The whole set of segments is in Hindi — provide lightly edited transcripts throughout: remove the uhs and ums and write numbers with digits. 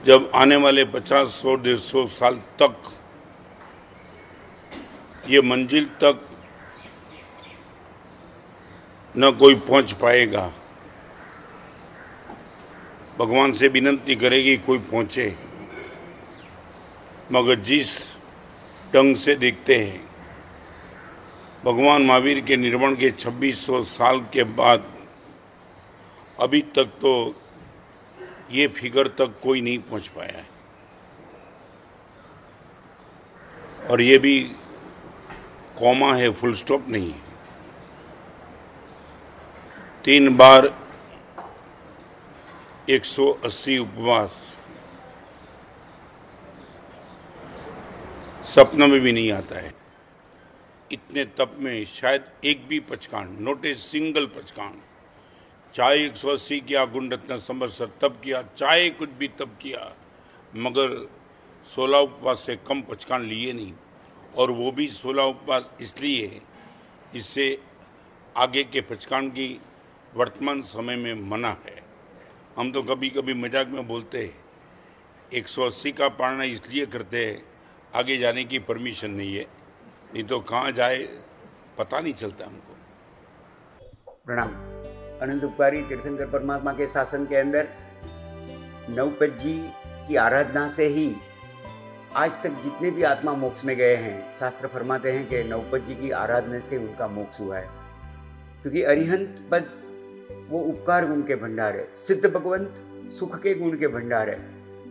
जब आने वाले 50, 100, 150 साल तक ये मंजिल तक न कोई पहुंच पाएगा, भगवान से विनती करेगी कोई पहुंचे, मगर जिस ढंग से देखते हैं भगवान महावीर के निर्माण के 2600 साल के बाद अभी तक तो ये फिगर तक कोई नहीं पहुंच पाया है। और ये भी कॉमा है, फुल स्टॉप नहीं है। 3 बार 180 उपवास सपना में भी नहीं आता है। इतने तप में शायद एक भी पचकांड, नोट ए सिंगल पचकांड, चाहे 180 किया, गुणरत्न संवत्सर तप किया, चाहे कुछ भी तप किया, मगर 16 उपवास से कम पचकांड लिए नहीं। और वो भी 16 उपवास इसलिए, इससे आगे के पचकांड की वर्तमान समय में मना है। हम तो कभी कभी मजाक में बोलते हैं 180 का पालना इसलिए करते हैं, आगे जाने की परमिशन नहीं है, नहीं तो कहाँ जाए पता नहीं चलता हमको। प्रणाम। अनंत उपकारी तीर्थंकर परमात्मा के शासन के अंदर नवपत जी की आराधना से ही आज तक जितने भी आत्मा मोक्ष में गए हैं, शास्त्र फरमाते हैं कि नवपत जी की आराधना से उनका मोक्ष हुआ है। क्योंकि अरिहंत पद वो उपकार गुण के भंडार है, सिद्ध भगवंत सुख के गुण के भंडार है,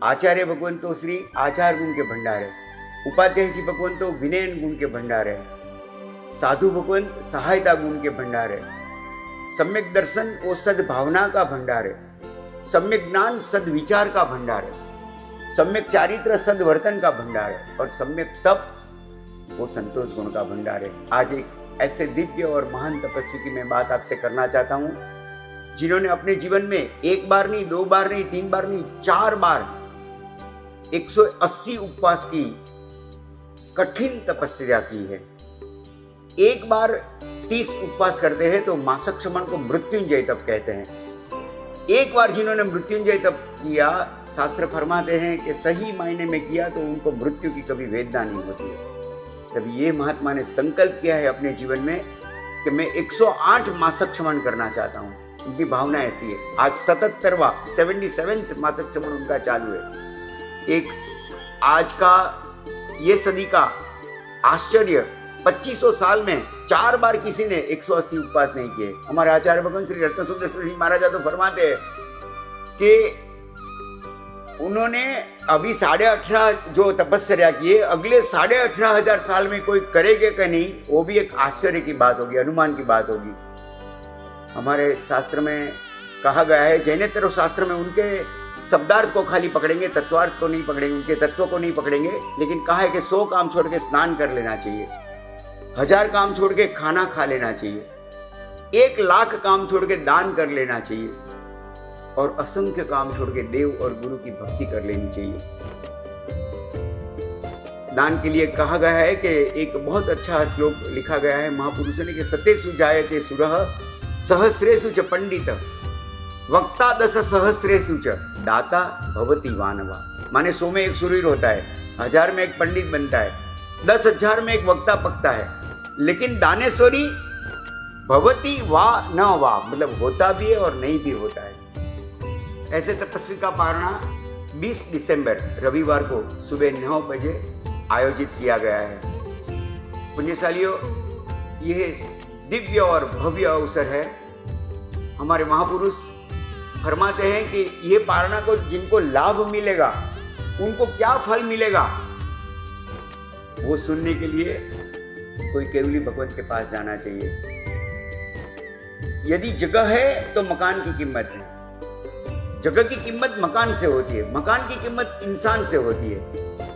आचार्य भगवंत तो श्री आचार गुण के भंडार है, उपाध्याय जी भगवंत तो विनयन गुण के भंडार है, साधु भगवंत सहायता गुण के भंडार है, सम्यक दर्शन वो सद्भावना का भंडार है, सम्यक ज्ञान सद्विचार का भंडार है, सम्यक चारित्र सद्वर्तन का भंडार है, और सम्यक तप वो संतोष गुण का भंडार है। आज एक ऐसे दिव्य और महान तपस्वी की मैं बात आपसे करना चाहता हूं, जिन्होंने अपने जीवन में 1 बार नहीं, 2 बार नहीं, 3 बार नहीं, 4 बार 180 उपवास की कठिन तपस्या की है। 1 बार 30 उपवास करते हैं तो मासक क्षमण को मृत्युंजय तप कहते हैं। 1 बार जिन्होंने मृत्युंजय तप किया, शास्त्र फरमाते हैं कि सही मायने में किया तो उनको मृत्यु की कभी वेदना नहीं होती है। तब ये महात्मा ने संकल्प किया है अपने जीवन में कि मैं 108 मासक क्षमण करना चाहता हूँ। उनकी भावना ऐसी है। आज 77वां 77th मासक क्षमण उनका चालू है। एक आज का ये सदी का आश्चर्य, 2500 साल में 4 बार किसी ने 180 उपवास नहीं किए। हमारे आचार्य भगवान श्री रत्नसुंदरेश्वर जी महाराज तो फरमाते हैं कि उन्होंने अभी 18.5 जो तपस्या की है, अगले 18,500 साल में कोई करेगा कि नहीं, वो भी एक आश्चर्य की बात होगी, अनुमान की बात होगी। हमारे शास्त्र में कहा गया है, जैनेतर शास्त्र में उनके शब्दार्थ को खाली पकड़ेंगे, तत्वार्थ को नहीं पकड़ेंगे, उनके तत्व को नहीं पकड़ेंगे। लेकिन कहा है कि 100 काम छोड़ के स्नान कर लेना चाहिए, 1000 काम छोड़ के खाना खा लेना चाहिए, 1 लाख काम छोड़ के दान कर लेना चाहिए, और असंख्य काम छोड़ के देव और गुरु की भक्ति कर लेनी चाहिए। दान के लिए कहा गया है कि एक बहुत अच्छा श्लोक लिखा गया है महापुरुषों ने कि सतेषु जायते सुरः सहस्रेषु च पंडित वक्ता 10 सहस्रेषु च दाता भवति वानवा। माने 100 में 1 शूरवीर होता है, 1000 में 1 पंडित बनता है, 10,000 में 1 वक्ता पकता है, लेकिन दानेश्वरी भवति वा न वा, मतलब होता भी है और नहीं भी होता है। ऐसे तपस्वी का पारणा 20 दिसंबर रविवार को सुबह 9 बजे आयोजित किया गया है। पुण्यशालियों, यह दिव्य और भव्य अवसर है। हमारे महापुरुष फरमाते हैं कि यह पारणा को जिनको लाभ मिलेगा, उनको क्या फल मिलेगा, वो सुनने के लिए कोई केवली भगवत के पास जाना चाहिए। यदि जगह है तो मकान की कीमत है, जगह की कीमत मकान से होती है, मकान की कीमत इंसान से होती है,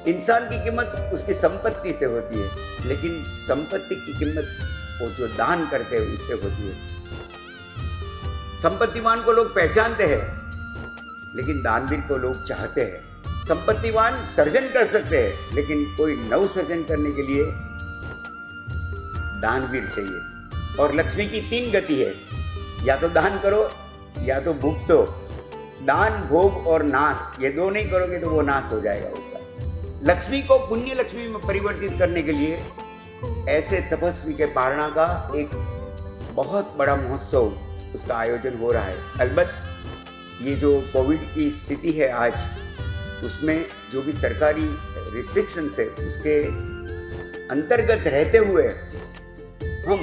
इंसान की कीमत उसकी संपत्ति से होती है, लेकिन संपत्ति की कीमत वो जो दान करते हैं उससे होती है। संपत्तिवान को लोग पहचानते हैं, लेकिन दानवीर को लोग चाहते हैं। संपत्तिवान सर्जन कर सकते हैं, लेकिन कोई नव सर्जन करने के लिए दानवीर चाहिए। और लक्ष्मी की 3 गति है, या तो दान करो, या तो भुगतो, दान, भोग और नाश, ये दो नहीं करोगे तो वो नाश हो जाएगा उसका। लक्ष्मी को पुण्य लक्ष्मी में परिवर्तित करने के लिए ऐसे तपस्वी के पारणा का एक बहुत बड़ा महोत्सव उसका आयोजन हो रहा है। अलबत्त ये जो कोविड की स्थिति है आज, उसमें जो भी सरकारी रिस्ट्रिक्शंस है उसके अंतर्गत रहते हुए हम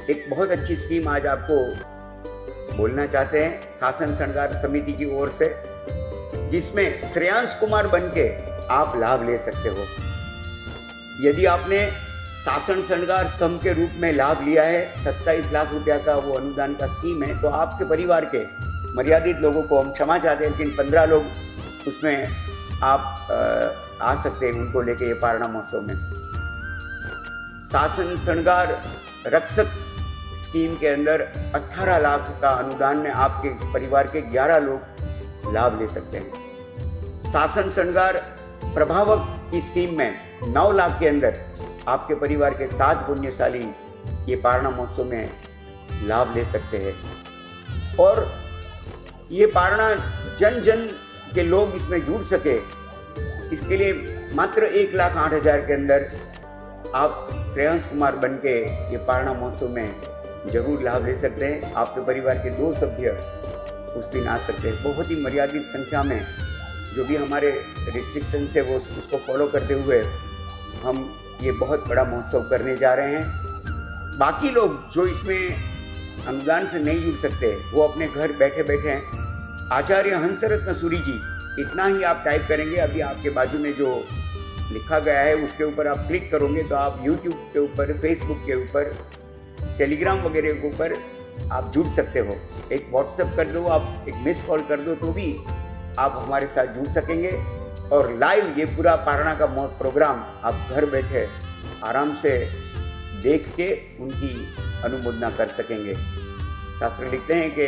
एक बहुत अच्छी स्कीम आज आपको बोलना चाहते हैं शासन श्रृंगार समिति की ओर से, जिसमें श्रेयांश कुमार बनके आप लाभ ले सकते हो। यदि आपने शासन श्रृंगार स्तंभ के रूप में लाभ लिया है, 27 लाख रुपया का वो अनुदान का स्कीम है, तो आपके परिवार के मर्यादित लोगों को हम क्षमा चाहते हैं, लेकिन 15 लोग उसमें आप आ सकते हैं उनको लेके ये पारणा महोत्सव में। शासन श्रृंगार रक्षक स्कीम के अंदर 18 लाख का अनुदान में आपके परिवार के 11 लोग लाभ ले सकते हैं। शासन श्रृंगार प्रभावक की स्कीम में 9 लाख के अंदर आपके परिवार के 7 पुण्यशाली ये पारणा महोत्सव में लाभ ले सकते हैं। और ये पारणा जन जन के लोग इसमें जुड़ सके, इसके लिए मात्र 1,08,000 के अंदर आप श्रेयांश कुमार बनके ये पारणा महोत्सव में जरूर लाभ ले सकते हैं। आपके परिवार के 2 सभ्य उस दिन आ सकते हैं। बहुत ही मर्यादित संख्या में जो भी हमारे रिस्ट्रिक्शन है वो उसको फॉलो करते हुए हम ये बहुत बड़ा महोत्सव करने जा रहे हैं। बाकी लोग जो इसमें अनुदान से नहीं जुड़ सकते वो अपने घर बैठे बैठे आचार्य हंसरत्न सूरी जी, इतना ही आप टाइप करेंगे, अभी आपके बाजू में जो लिखा गया है उसके ऊपर आप क्लिक करोगे तो आप यूट्यूब के ऊपर, फेसबुक के ऊपर, टेलीग्राम वगैरह के ऊपर आप जुड़ सकते हो। एक व्हाट्सएप कर दो, आप एक मिस कॉल कर दो तो भी आप हमारे साथ जुड़ सकेंगे और लाइव ये पूरा पारणा का प्रोग्राम आप घर बैठे आराम से देख के उनकी अनुमोदना कर सकेंगे। शास्त्र लिखते हैं कि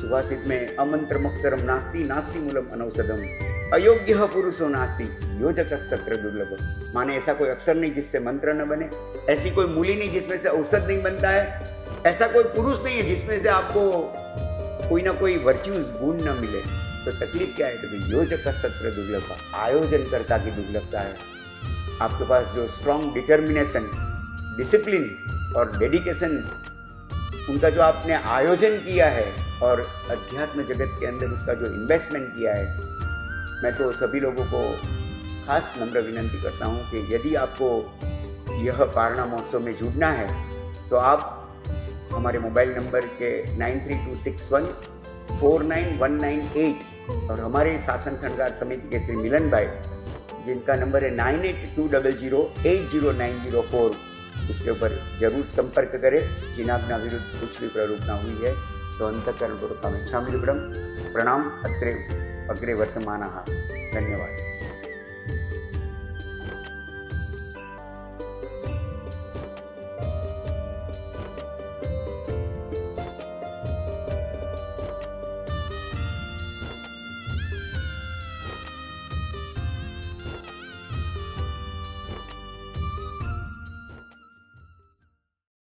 सुभाषित में अमंत्रमक्षरम नास्ति नास्ति मूलम अनौषधम अयोग्य पुरुषो नास्ति योजकस्तत्र दुर्लभ। माने ऐसा कोई अक्षर नहीं जिससे मंत्र न बने, ऐसी कोई मूली नहीं जिसमें से औषध नहीं बनता है, ऐसा कोई पुरुष नहीं है जिसमें से आपको कोई ना कोई वर्च्यूज गुण न मिले। तो तकलीफ क्या है? तो योजकस्तत्र दुर्लभ, आयोजनकर्ता की दुर्लभता है। आपके पास जो स्ट्रॉन्ग डिटर्मिनेशन, डिसिप्लिन और डेडिकेशन, उनका जो आपने आयोजन किया है और अध्यात्म जगत के अंदर उसका जो इन्वेस्टमेंट किया है, मैं तो सभी लोगों को खास नम्र विनंती करता हूं कि यदि आपको यह पारणा महोत्सव में जुड़ना है तो आप हमारे मोबाइल नंबर के 9326149198 और हमारे शासन श्रृंगार समिति के श्री मिलन भाई, जिनका नंबर है 9820080904, उसके ऊपर जरूर संपर्क करें। जिनाज्ञा विरुद्ध कुछ भी प्ररूपना हुई है तो अंतःकरणपूर्वकम् इच्छामि दुर्गम। प्रणाम। अग्रे वर्तमानः। धन्यवाद।